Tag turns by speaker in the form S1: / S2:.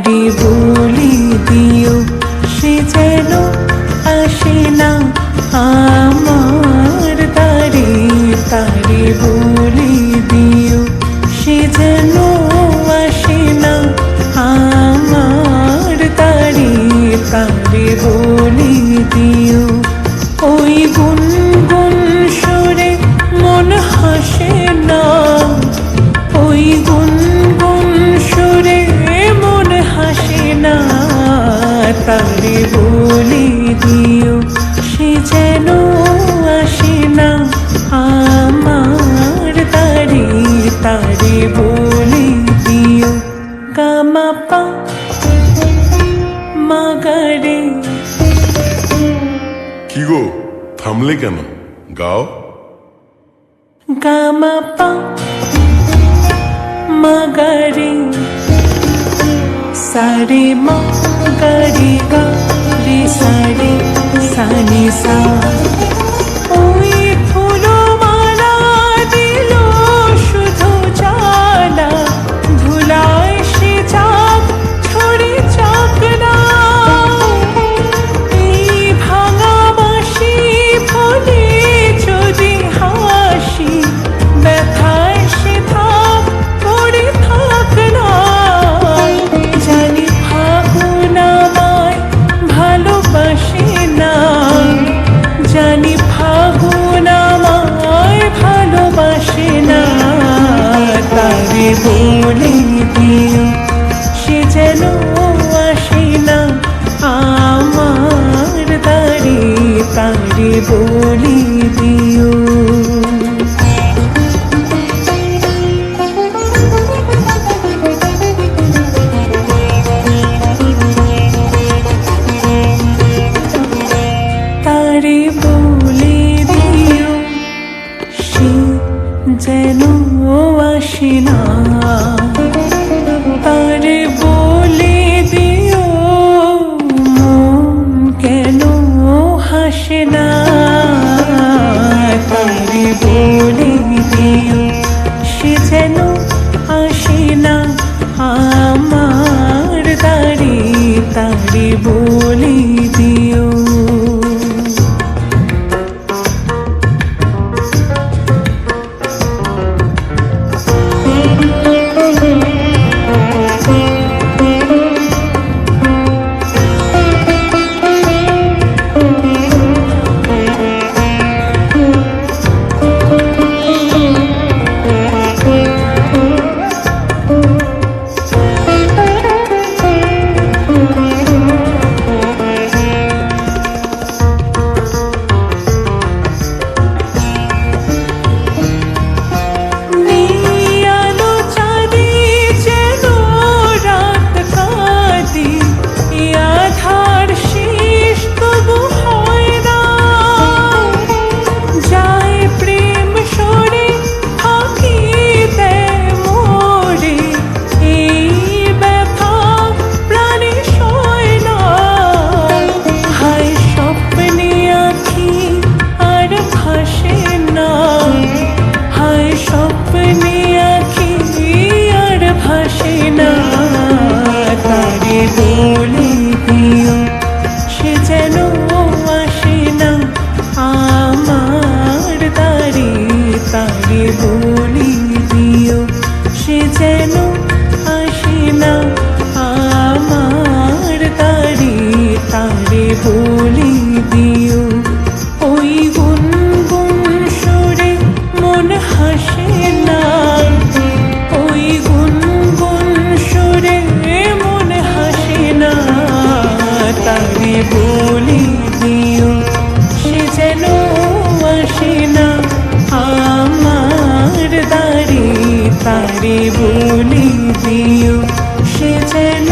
S1: তারে বলি দিও সে যেন আসে না আমার তারে তারে বলি দিও সে যেন আসে না আমার তারে তারে বলি দিও ওই গুনগুন সুরে মন হাসে না ওই গুনগুন সুরে মন হাসে না তারে বলি দিও সে যেন আসে না আমার তারে তারে বলি দিও গামা পা মাগারে।
S2: কি গো থামলে কেন? গাও।
S1: গামা পা মাগারে সারে মা গারে গা রে সারে সানি সা ওই ফুলো মালা দিল শুধু জ্বালা ধুলায় সে চাক ছড়ে চাকরা এই ভাঙা বাঁশি ফলে যদি হাসি ব্যথায় সে থাক পড়ে থাক না জানি ফাগুন আমায় ভালোবাসে না জানি ফাগুন আমায় ভালোবাসে না তারে বলে দিও সে যেন আসে না আমার তারে তারে বলে দিও। তারে বলে দিও সে যেন আসে না তারে বলে দিও মন কেন হাসে না তারে বলে দিও সে যেন আসে না আমার তারে তারে বলে দিও। বলে দিও সে যেন আসে না আমার তারে তারে বলে দিও সে যেন আসে না আমার তারে তারে বলে দিও ওই গুনগুন সুরে মন হাসে না ওই গুনগুন সুরে মন হাসে না তারে বলে দিও সে যেন আসে না আমার তারে তারে বলে দিও সে যেন